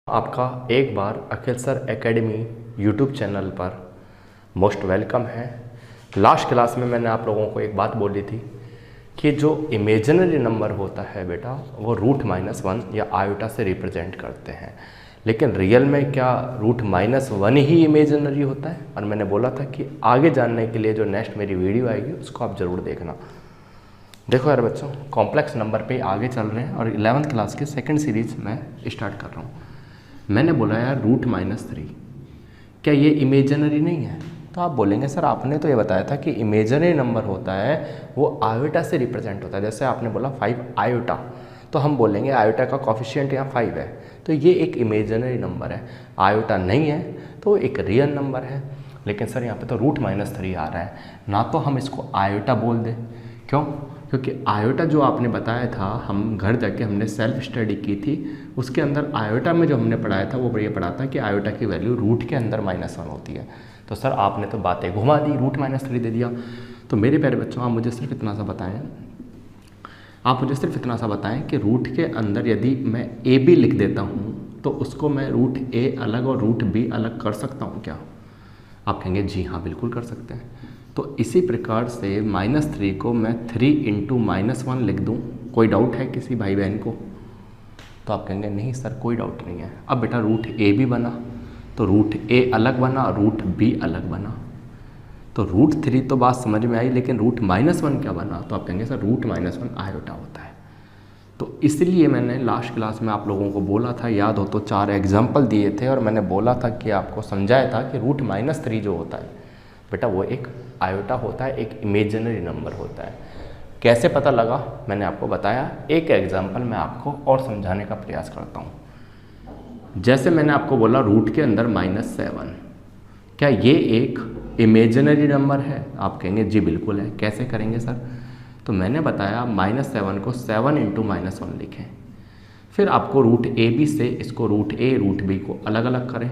आपका एक बार अखिल sir academy YouTube channel पर मोस्ट वेलकम है। लास्ट क्लास में मैंने आप लोगों को एक बात बोली थी कि जो इमेजिनरी नंबर होता है बेटा वो √-1 या आयोटा से रिप्रेजेंट करते हैं, लेकिन रियल में क्या √-1 ही इमेजिनरी होता है। और मैंने बोला था कि आगे जानने के लिए जो नेक्स्ट मेरी वीडियो आएगी उसको आप ज़रूर देखना। देखो यार बच्चों, कॉम्प्लेक्स नंबर पे आगे चल रहे हैं और 11th क्लास की सेकंड सीरीज मैं स्टार्ट कर रहा हूँ। मैंने बोला यार √-3 क्या ये इमेजिनरी नहीं है? तो आप बोलेंगे सर आपने तो ये बताया था कि इमेजिनरी नंबर होता है वो आयोटा से रिप्रेजेंट होता है। जैसे आपने बोला 5 आयोटा, तो हम बोलेंगे आयोटा का कॉफिशिएंट यहाँ 5 है, तो ये एक इमेजिनरी नंबर है। आयोटा नहीं है तो एक रियल नंबर है। लेकिन सर यहाँ पे तो √-3 आ रहा है, ना तो हम इसको आयोटा बोल दें। क्यों? क्योंकि आयोटा जो आपने बताया था, हम घर जाके हमने सेल्फ स्टडी की थी, उसके अंदर आयोटा में जो हमने पढ़ाया था वो ये पढ़ा था कि आयोटा की वैल्यू रूट के अंदर -1 होती है। तो सर आपने तो बातें घुमा दी, √-3 दे दिया। तो मेरे प्यारे बच्चों, आप मुझे सिर्फ इतना सा बताएं कि रूट के अंदर यदि मैं ए बी लिख देता हूँ तो उसको मैं √A अलग और √B अलग कर सकता हूँ क्या? आप कहेंगे जी हाँ बिल्कुल कर सकते हैं। तो इसी प्रकार से -3 को मैं 3 × -1 लिख दूँ, कोई डाउट है किसी भाई बहन को? तो आप कहेंगे नहीं सर कोई डाउट नहीं है। अब बेटा √A भी बना तो √A अलग बना, √B अलग बना। तो √3 तो बात समझ में आई, लेकिन √-1 क्या बना? तो आप कहेंगे सर √-1 आयोटा होता है। तो इसलिए मैंने लास्ट क्लास में आप लोगों को बोला था, याद हो तो 4 एग्जाम्पल दिए थे और मैंने बोला था कि आपको समझाया था कि √-3 जो होता है बेटा वो एक आयोटा होता है, एक इमेजिनरी नंबर होता है। कैसे पता लगा मैंने आपको बताया। एक एग्जाम्पल मैं आपको और समझाने का प्रयास करता हूँ। जैसे मैंने आपको बोला रूट के अंदर -7, क्या ये एक इमेजिनरी नंबर है? आप कहेंगे जी बिल्कुल है। कैसे करेंगे सर? तो मैंने बताया -7 को 7 × -1 लिखें, फिर आपको √AB से इसको √A √B को अलग अलग करें।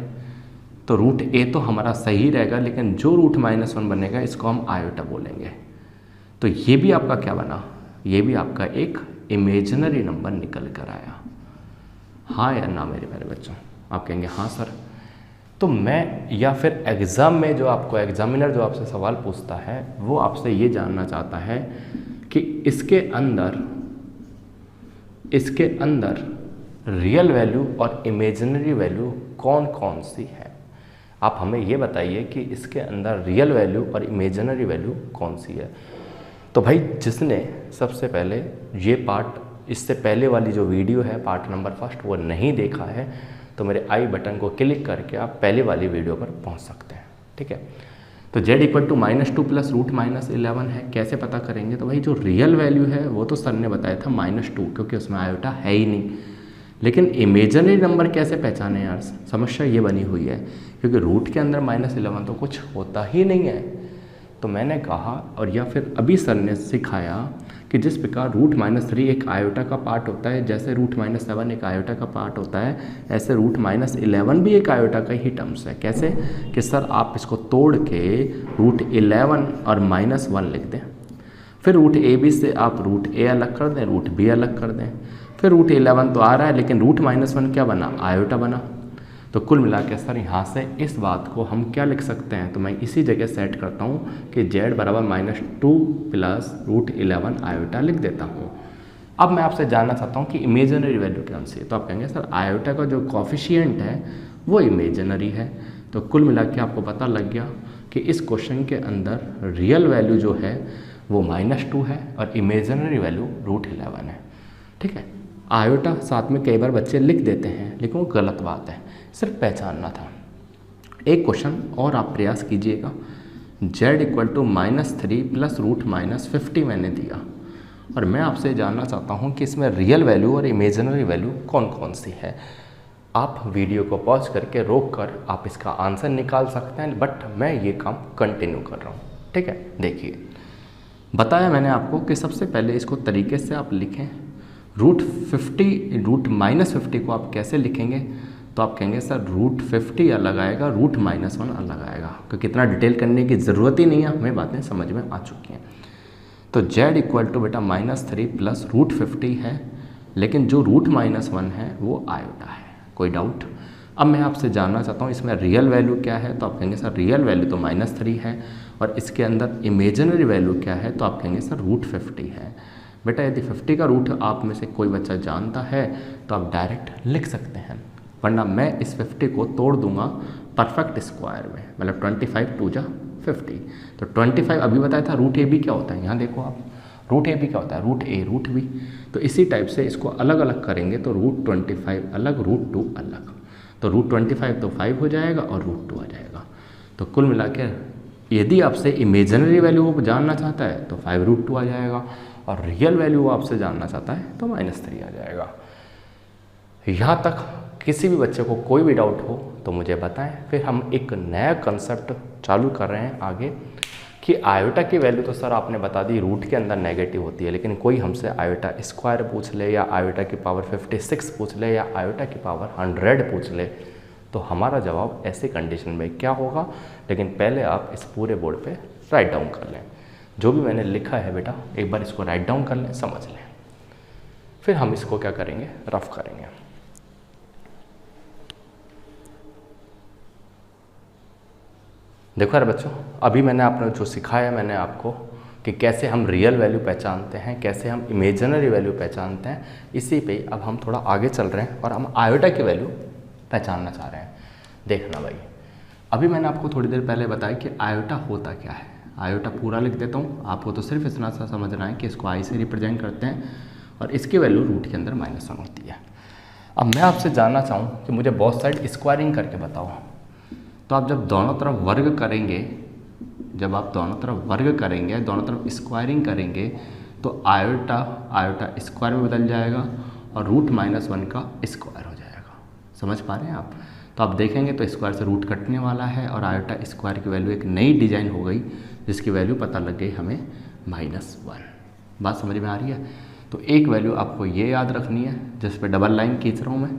तो √A तो हमारा सही रहेगा, लेकिन जो √-1 बनेगा इसको हम आयोटा बोलेंगे। तो ये भी आपका क्या बना? ये भी आपका एक इमेजिनरी नंबर निकल कर आया। हाँ या ना मेरे प्यारे बच्चों? आप कहेंगे हाँ सर। तो मैं या फिर एग्ज़ाम में जो आपको एग्जामिनर जो आपसे सवाल पूछता है वो आपसे ये जानना चाहता है कि इसके अंदर रियल वैल्यू और इमेजिनरी वैल्यू कौन कौन सी है। आप हमें ये बताइए कि इसके अंदर रियल वैल्यू और इमेजिनरी वैल्यू कौन सी है। तो भाई जिसने सबसे पहले ये पार्ट, इससे पहले वाली जो वीडियो है पार्ट नंबर 1 वो नहीं देखा है तो मेरे आई बटन को क्लिक करके आप पहले वाली वीडियो पर पहुंच सकते हैं। ठीक है। तो z = -2 + √-11 है। कैसे पता करेंगे? तो भाई जो रियल वैल्यू है वो तो सर ने बताया था -2, क्योंकि उसमें आयोटा है ही नहीं। लेकिन इमेजिनरी नंबर कैसे पहचाने यार? समस्या ये बनी हुई है क्योंकि रूट के अंदर -11 तो कुछ होता ही नहीं है। तो मैंने कहा, और या फिर अभी सर ने सिखाया कि जिस प्रकार √-3 एक आयोटा का पार्ट होता है, जैसे √-7 एक आयोटा का पार्ट होता है, ऐसे √-11 भी एक आयोटा का ही टर्म्स है। कैसे? कि सर आप इसको तोड़ के √11 और -1 लिख दें, फिर √AB से आप √A अलग कर दें, √B अलग कर दें, फिर √11 तो आ रहा है लेकिन √-1 क्या बना? आयोटा बना। तो कुल मिला के सर यहाँ से इस बात को हम क्या लिख सकते हैं? तो मैं इसी जगह सेट करता हूँ कि z = -2 + √11 आयोटा लिख देता हूँ। अब मैं आपसे जानना चाहता हूँ कि इमेजिनरी वैल्यू कौन सी है। तो आप कहेंगे सर आयोटा का जो कॉफिशिएंट है वो इमेजिनरी है। तो कुल मिला के आपको पता लग गया कि इस क्वेश्चन के अंदर रियल वैल्यू जो है वो -2 है और इमेजिनरी वैल्यू √11 है। ठीक है। आयोटा साथ में कई बार बच्चे लिख देते हैं, लेकिन वो गलत बात है, सिर्फ पहचानना था। एक क्वेश्चन और आप प्रयास कीजिएगा। z = -3 + √-50 मैंने दिया और मैं आपसे जानना चाहता हूँ कि इसमें रियल वैल्यू और इमेजिनरी वैल्यू कौन कौन सी है। आप वीडियो को पॉज करके रोक कर आप इसका आंसर निकाल सकते हैं, बट मैं ये काम कंटिन्यू कर रहा हूँ। ठीक है। देखिए, बताया मैंने आपको कि सबसे पहले इसको तरीके से आप लिखें। √-50 को आप कैसे लिखेंगे? तो आप कहेंगे सर √50 अलग आएगा, √-1 अलग आएगा, क्योंकि इतना डिटेल करने की ज़रूरत ही नहीं है, हमें बातें समझ में आ चुकी हैं। तो z = बेटा -3 + √50 है, लेकिन जो √-1 है वो आयोटा है। कोई डाउट? अब मैं आपसे जानना चाहता हूँ इसमें रियल वैल्यू क्या है, तो आप कहेंगे सर रियल वैल्यू तो -3 है, और इसके अंदर इमेजिनरी वैल्यू क्या है, तो आप कहेंगे सर √50 है। बेटा यदि 50 का रूट आप में से कोई बच्चा जानता है तो आप डायरेक्ट लिख सकते हैं, वरना मैं इस 50 को तोड़ दूंगा परफेक्ट स्क्वायर में, मतलब 25 2 जा 50। तो 25 अभी बताया था √AB क्या होता है, यहाँ देखो आप √AB क्या होता है, √A √B। तो इसी टाइप से इसको अलग अलग करेंगे तो √25 अलग, √2 अलग, तो √25 तो 5 हो जाएगा और √2 आ जाएगा। तो कुल मिला के यदि आपसे इमेजिनरी वैल्यू वो जानना चाहता है तो 5 √2 आ जाएगा, और रियल वैल्यू वो आपसे जानना चाहता है तो -3 आ जाएगा। यहाँ तक किसी भी बच्चे को कोई भी डाउट हो तो मुझे बताएं, फिर हम एक नया कंसेप्ट चालू कर रहे हैं आगे कि आयोटा की वैल्यू तो सर आपने बता दी रूट के अंदर नेगेटिव होती है, लेकिन कोई हमसे आयोटा स्क्वायर पूछ ले या आयोटा की पावर 56 पूछ ले या आयोटा की पावर 100 पूछ ले, तो हमारा जवाब ऐसी कंडीशन में क्या होगा। लेकिन पहले आप इस पूरे बोर्ड पे राइट डाउन कर लें, जो भी मैंने लिखा है बेटा एक बार इसको राइट डाउन कर लें, समझ लें, फिर हम इसको क्या करेंगे, रफ करेंगे। देखो यार बच्चों, अभी मैंने आपने जो सिखाया मैंने आपको कि कैसे हम रियल वैल्यू पहचानते हैं, कैसे हम इमेजिनरी वैल्यू पहचानते हैं, इसी पे अब हम थोड़ा आगे चल रहे हैं और हम आयोटा की वैल्यू पहचानना चाह रहे हैं। देखना भाई, अभी मैंने आपको थोड़ी देर पहले बताया कि आयोटा होता क्या है। आयोटा पूरा लिख देता हूँ, आपको तो सिर्फ इतना सा समझना है कि इसको आई से रिप्रेजेंट करते हैं और इसकी वैल्यू रूट के अंदर -1 होती है। अब मैं आपसे जानना चाहूँ कि मुझे बोथ साइड स्क्वायरिंग करके बताओ। तो आप जब दोनों तरफ वर्ग करेंगे, दोनों तरफ स्क्वायरिंग करेंगे तो आयोटा स्क्वायर में बदल जाएगा और √-1 का स्क्वायर हो जाएगा। समझ पा रहे हैं आप? तो आप देखेंगे तो स्क्वायर से रूट कटने वाला है और आयोटा स्क्वायर की वैल्यू एक नई डिजाइन हो गई जिसकी वैल्यू पता लग गई हमें -1। बात समझ में आ रही है? तो एक वैल्यू आपको ये याद रखनी है जिस पे डबल लाइन खींच रहा हूँ मैं,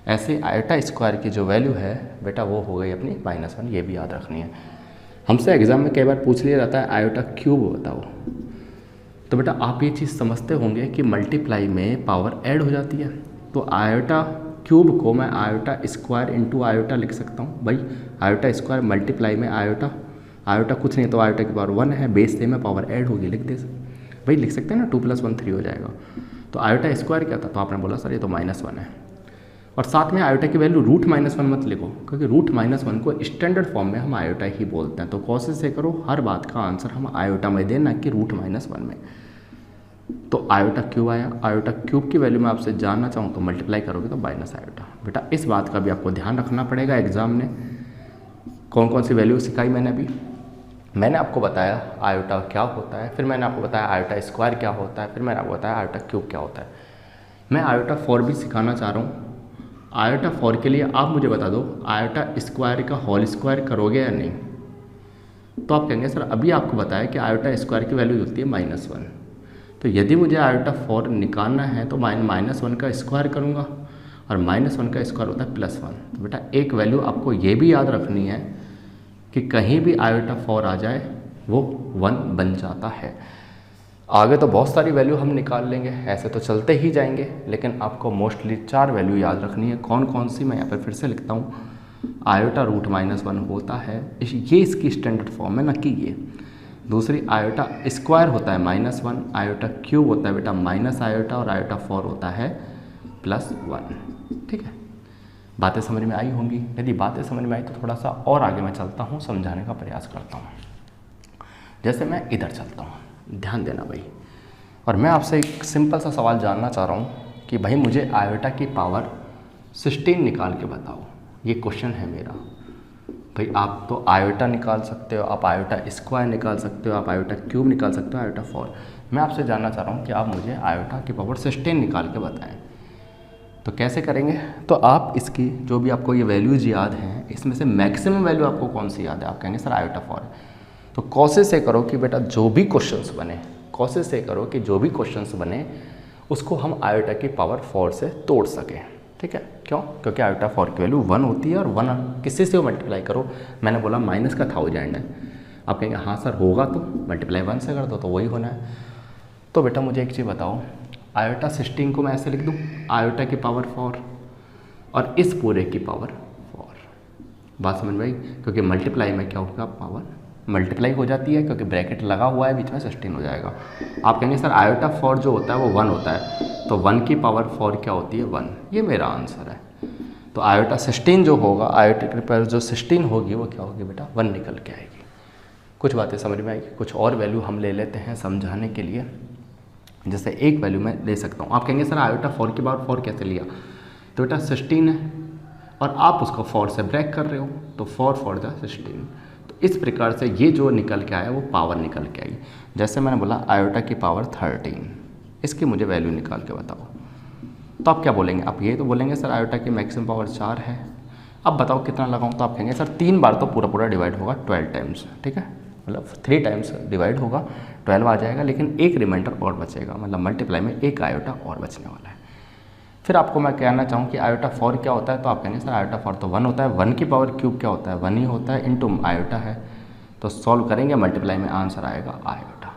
ऐसे आयोटा स्क्वायर की जो वैल्यू है बेटा वो हो गई अपनी -1, ये भी याद रखनी है। हमसे एग्जाम में कई बार पूछ लिया जाता है आयोटा क्यूब बताओ, तो बेटा आप ये चीज़ समझते होंगे कि मल्टीप्लाई में पावर ऐड हो जाती है। तो आयोटा क्यूब को मैं आयोटा स्क्वायर इंटू आयोटा लिख सकता हूँ। भाई आयोटा स्क्वायर मल्टीप्लाई में आयोटा कुछ नहीं तो आयोटा की पावर 1 है, बेस से में पावर ऐड होगी, लिख दे भाई, लिख सकते हैं ना, 2 + 1 3 हो जाएगा। तो आयोटा स्क्वायर क्या था, तो आपने बोला सर ये तो -1 है, और साथ में आयोटा की वैल्यू √-1 मत लिखो, क्योंकि √-1 को स्टैंडर्ड फॉर्म में हम आयोटा ही बोलते हैं। तो कोशिश से करो हर बात का आंसर हम आयोटा में दें, ना कि √-1 में। तो आयोटा क्यूब आया, आयोटा क्यूब की वैल्यू मैं आपसे जानना चाहूँ तो मल्टीप्लाई करोगे तो माइनस आयोटा। बेटा इस बात का भी आपको ध्यान रखना पड़ेगा, एग्जाम ने कौन कौन सी वैल्यू सिखाई मैंने आपको बताया आयोटा क्या होता है, फिर मैंने आपको बताया आयोटा स्क्वायर क्या होता है, फिर मैंने आपको बताया आयोटा क्यूब क्या होता है। मैं आयोटा 4 भी सिखाना चाह रहा हूँ। आयोटा 4 के लिए आप मुझे बता दो आयोटा स्क्वायर का होल स्क्वायर करोगे या नहीं। तो आप कहेंगे सर अभी आपको बताया कि आयोटा स्क्वायर की वैल्यू होती है -1, तो यदि मुझे आयोटा 4 निकालना है तो -1 का स्क्वायर करूँगा, और -1 का स्क्वायर होता है +1। तो बेटा एक वैल्यू आपको ये भी याद रखनी है कि कहीं भी आयोटा 4 आ जाए वो 1 बन जाता है। आगे तो बहुत सारी वैल्यू हम निकाल लेंगे, ऐसे तो चलते ही जाएंगे, लेकिन आपको मोस्टली 4 वैल्यू याद रखनी है। कौन कौन सी मैं यहाँ पर फिर से लिखता हूँ। आयोटा √-1 होता है, ये इसकी स्टैंडर्ड फॉर्म है, ना कि ये। दूसरी आयोटा स्क्वायर होता है -1, आयोटा क्यूब होता है बेटा माइनस आयोटा, और आयोटा 4 होता है +1। ठीक है, बातें समझ में आई होंगी। यदि बातें समझ में आई तो थोड़ा सा और आगे मैं चलता हूँ, समझाने का प्रयास करता हूँ। जैसे मैं इधर चलता हूँ, ध्यान देना भाई, और मैं आपसे एक सिंपल सा सवाल जानना चाह रहा हूँ कि भाई मुझे आयोटा की पावर 16 निकाल के बताओ। ये क्वेश्चन है मेरा। भाई आप तो आयोटा निकाल सकते हो, आप आयोटा स्क्वायर निकाल सकते हो, आप आयोटा क्यूब निकाल सकते हो, आयोटा 4। मैं आपसे जानना चाह रहा हूँ कि आप मुझे आयोटा की पावर 16 निकाल के बताएं। तो कैसे करेंगे, तो आप इसकी जो भी आपको ये वैल्यूज़ याद हैं इसमें से मैक्सिमम वैल्यू आपको कौन सी याद है। आप कहेंगे सर आयोटा 4। तो कोशिश से करो कि बेटा जो भी क्वेश्चंस बने उसको हम आयोटा की पावर 4 से तोड़ सकें। ठीक है, क्यों? क्योंकि आयोटा 4 की वैल्यू 1 होती है, और 1 किसी से मल्टीप्लाई करो, मैंने बोला माइनस का 1000 है। आप कहेंगे हाँ सर होगा, तो मल्टीप्लाई 1 से कर दो तो वही होना है। तो बेटा मुझे एक चीज़ बताओ, आयोटा 16 को मैं ऐसे लिख दूँ आयोटा की पावर 4, और इस पूरे की पावर 4। बात समझ में आई? क्योंकि मल्टीप्लाई में क्या होगा, पावर मल्टीप्लाई हो जाती है, क्योंकि ब्रैकेट लगा हुआ है बीच में, 16 हो जाएगा। आप कहेंगे सर आयोटा 4 जो होता है वो 1 होता है, तो 1 की पावर 4 क्या होती है, 1। ये मेरा आंसर है। तो आयोटा 16 जो होगा, आयोटा की पावर जो 16 होगी वो क्या होगी बेटा, 1 निकल के आएगी। कुछ बातें समझ में आएगी। कुछ और वैल्यू हम ले लेते हैं समझाने के लिए। जैसे एक वैल्यू मैं ले सकता हूँ। आप कहेंगे सर आयोटा 4 की पावर 4 कैसे लिया, तो बेटा 16 है और आप उसको 4 से ब्रेक कर रहे हो, तो 4 4 जा 16। तो इस प्रकार से ये जो निकल के आया वो पावर निकल के आई। जैसे मैंने बोला आयोटा की पावर 13, इसकी मुझे वैल्यू निकाल के बताओ, तो आप क्या बोलेंगे, आप ये तो बोलेंगे सर आयोटा की मैक्सिमम पावर 4 है। अब बताओ कितना लगाऊं, तो आप कहेंगे सर 3 बार तो पूरा पूरा डिवाइड होगा 12 टाइम्स, ठीक है, मतलब 3 टाइम्स डिवाइड होगा 12 आ जाएगा, लेकिन एक रिमाइंडर और बचेगा, मतलब मल्टीप्लाई में एक आयोटा और बचने वाला है। फिर आपको मैं कहना चाहूँ कि आयोटा 4 क्या होता है, तो आप कहेंगे सर आयोटा 4 तो 1 होता है, 1 की पावर क्यूब क्या होता है, 1 ही होता है, इनटू आयोटा है, तो सॉल्व करेंगे मल्टीप्लाई में आंसर आएगा आयोटा।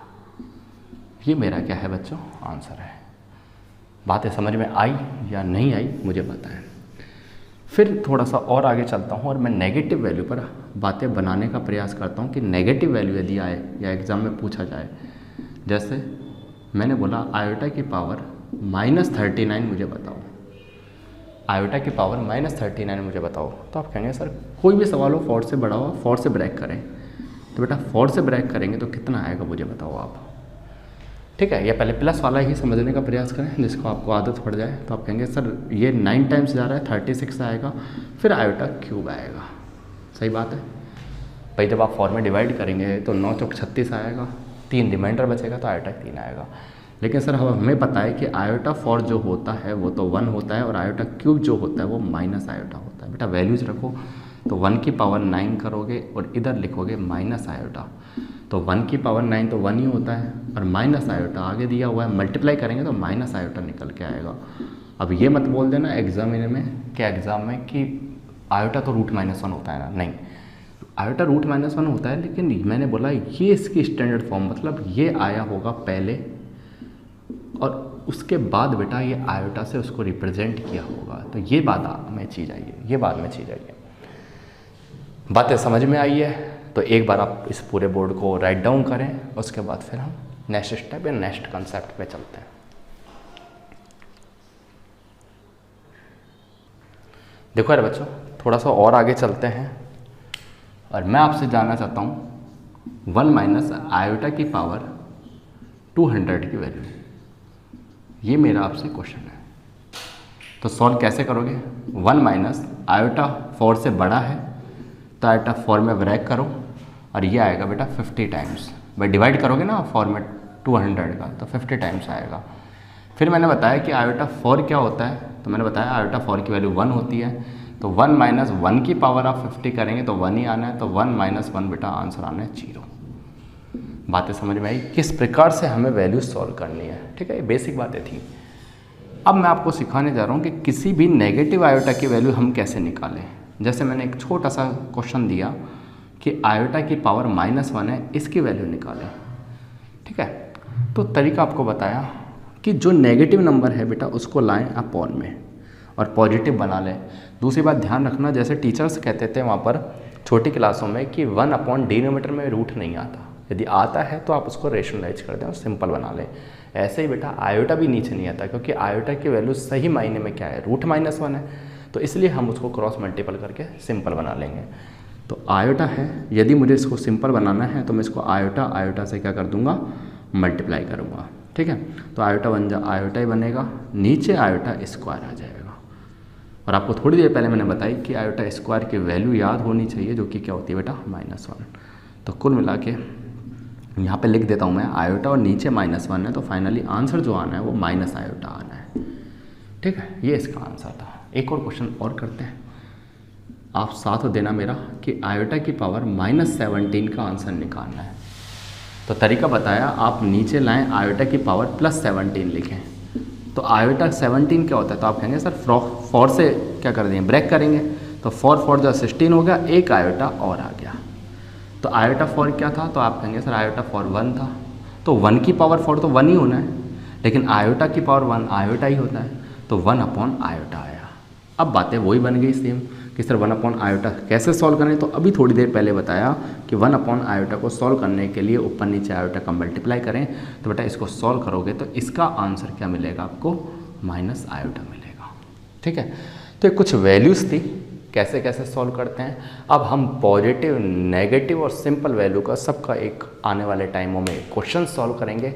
ये मेरा क्या है बच्चों, आंसर है। बातें समझ में आई या नहीं आई मुझे बताएं। फिर थोड़ा सा और आगे चलता हूँ और मैं नेगेटिव वैल्यू पर बातें बनाने का प्रयास करता हूँ कि नेगेटिव वैल्यू यदि आए या एग्ज़ाम में पूछा जाए। जैसे मैंने बोला आयोटा की पावर -39 मुझे बताओ, आयोटा की पावर -39 मुझे बताओ, तो आप कहेंगे सर कोई भी सवाल हो 4 से बड़ा हो, 4 से ब्रेक करें, तो बेटा 4 से ब्रेक करेंगे तो कितना आएगा मुझे बताओ आप, ठीक है। या पहले प्लस वाला ही समझने का प्रयास करें जिसको आपको आदत पड़ जाए। तो आप कहेंगे सर ये 9 टाइम्स जा रहा है, 36 आएगा, फिर आयोटा क्यूब आएगा। सही बात है भाई, जब आप 4 में डिवाइड करेंगे तो 9 चौक 36 आएगा, 3 रिमाइंडर बचेगा तो आयोटा 3 आएगा। लेकिन सर हमें पता है कि आयोटा 4 जो होता है वो तो 1 होता है और आयोटा क्यूब जो होता है वो माइनस आयोटा होता है। बेटा वैल्यूज रखो, तो 1 की पावर 9 करोगे और इधर लिखोगे माइनस आयोटा, तो 1 की पावर 9 तो 1 ही होता है और माइनस आयोटा आगे दिया हुआ है, मल्टीप्लाई करेंगे तो माइनस आयोटा निकल के आएगा। अब ये मत बोल देना एग्जाम में, क्या एग्ज़ाम में कि आयोटा तो √-1 होता है ना, नहीं, आयोटा √-1 होता है, लेकिन मैंने बोला ये इसकी स्टैंडर्ड फॉर्म, मतलब ये आया होगा पहले और उसके बाद बेटा ये आयोटा से उसको रिप्रेजेंट किया होगा, तो ये बात में चीज़ आई है, ये बाद में चीज़ आई है। बातें समझ में आई है? तो एक बार आप इस पूरे बोर्ड को राइट डाउन करें, उसके बाद फिर हम नेक्स्ट स्टेप या नेक्स्ट कंसेप्ट पे चलते हैं। देखो यार बच्चों, थोड़ा सा और आगे चलते हैं और मैं आपसे जानना चाहता हूँ 1 माइनस आयोटा की पावर 200 की वैल्यू, ये मेरा आपसे क्वेश्चन है। तो सॉल्व कैसे करोगे, 1 माइनस आयोटा 4 से बड़ा है तो आयोटा 4 में ब्रेक करो और ये आएगा बेटा 50 टाइम्स, भाई डिवाइड करोगे ना 4 में 200 का तो 50 टाइम्स आएगा। फिर मैंने बताया कि आयोटा 4 क्या होता है, तो मैंने बताया आयोटा 4 की वैल्यू 1 होती है, तो 1 माइनस 1 की पावर आप 50 करेंगे तो 1 ही आना है, तो 1 माइनस 1 बेटा आंसर आना है 0। बातें समझ में आई किस प्रकार से हमें वैल्यू सॉल्व करनी है, ठीक है, ये बेसिक बातें थी। अब मैं आपको सिखाने जा रहा हूँ कि किसी भी नेगेटिव आयोटा की वैल्यू हम कैसे निकालें। जैसे मैंने एक छोटा सा क्वेश्चन दिया कि आयोटा की पावर -1 है, इसकी वैल्यू निकालें, ठीक है। तो तरीका आपको बताया कि जो नेगेटिव नंबर है बेटा उसको लाएं अपॉन में और पॉजिटिव बना लें। दूसरी बात ध्यान रखना, जैसे टीचर्स कहते थे वहाँ पर छोटी क्लासों में कि 1 अपॉन डिनोमिनेटर में रूट नहीं आता, यदि आता है तो आप उसको रेशनलाइज कर दें और सिंपल बना लें। ऐसे ही बेटा आयोटा भी नीचे नहीं आता, क्योंकि आयोटा की वैल्यू सही मायने में क्या है, √-1 है, तो इसलिए हम उसको क्रॉस मल्टीपल करके सिंपल बना लेंगे। तो आयोटा है, यदि मुझे इसको सिंपल बनाना है तो मैं इसको आयोटा से क्या कर दूंगा, मल्टीप्लाई करूंगा, ठीक है। तो आयोटा बन जा आयोटा ही बनेगा, नीचे आयोटा स्क्वायर आ जाएगा। और आपको थोड़ी देर पहले मैंने बताई कि आयोटा स्क्वायर की वैल्यू याद होनी चाहिए, जो कि क्या होती है बेटा -1। तो कुल मिला के यहाँ पे लिख देता हूँ मैं, आयोटा और नीचे -1 है, तो फाइनली आंसर जो आना है वो माइनस आयोटा आना है, ठीक है। ये इसका आंसर था। एक और क्वेश्चन और करते हैं, आप साथ देना मेरा कि आयोटा की पावर -17 का आंसर निकालना है। तो तरीका बताया, आप नीचे लाएं आयोटा की पावर +17 लिखें। तो आयोटा 17 क्या होता है, तो आप कहेंगे सर 4 से क्या कर देंगे, ब्रेक करेंगे, तो 4 4 जो 16 हो गया, एक आयोटा और आ गया। तो आयोटा 4 क्या था, तो आप कहेंगे सर आयोटा 4 1 था, तो 1 की पावर 4 तो 1 ही होना है, लेकिन आयोटा की पावर 1 आयोटा ही होता है, तो 1 अपॉन आयोटा आया। अब बातें वही बन गई सेम कि सर 1/i कैसे सॉल्व करें। तो अभी थोड़ी देर पहले बताया कि 1/i को सॉल्व करने के लिए ऊपर नीचे आयोटा का मल्टीप्लाई करें। तो बेटा इसको सॉल्व करोगे तो इसका आंसर क्या मिलेगा आपको, -i मिलेगा। ठीक है, तो ये कुछ वैल्यूज़ थी, कैसे कैसे सॉल्व करते हैं। अब हम पॉजिटिव, नेगेटिव और सिंपल वैल्यू का सबका एक आने वाले टाइमों में क्वेश्चन सॉल्व करेंगे।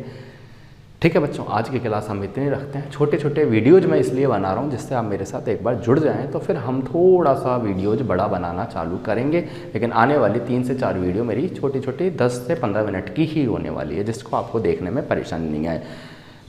ठीक है बच्चों, आज की क्लास हम इतनी रखते हैं। छोटे छोटे वीडियोज मैं इसलिए बना रहा हूँ जिससे आप मेरे साथ एक बार जुड़ जाएं, तो फिर हम थोड़ा सा वीडियोज बड़ा बनाना चालू करेंगे। लेकिन आने वाली 3 से 4 वीडियो मेरी छोटी छोटी 10 से 15 मिनट की ही होने वाली है, जिसको आपको देखने में परेशानी नहीं आए।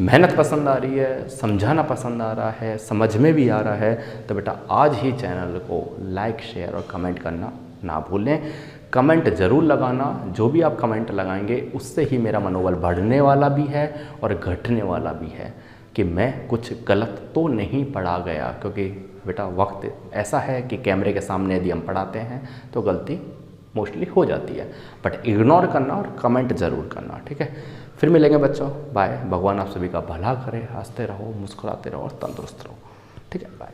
मेहनत पसंद आ रही है, समझाना पसंद आ रहा है, समझ में भी आ रहा है, तो बेटा आज ही चैनल को लाइक, शेयर और कमेंट करना ना भूलें। कमेंट ज़रूर लगाना, जो भी आप कमेंट लगाएंगे उससे ही मेरा मनोबल बढ़ने वाला भी है और घटने वाला भी है कि मैं कुछ गलत तो नहीं पढ़ा गया। क्योंकि बेटा वक्त ऐसा है कि कैमरे के सामने यदि हम पढ़ाते हैं तो गलती मोस्टली हो जाती है, बट इग्नोर करना और कमेंट ज़रूर करना। ठीक है, फिर मिलेंगे बच्चों, बाय। भगवान आप सभी का भला करे, हंसते रहो, मुस्कुराते रहो और तंदुरुस्त रहो। ठीक है, बाय।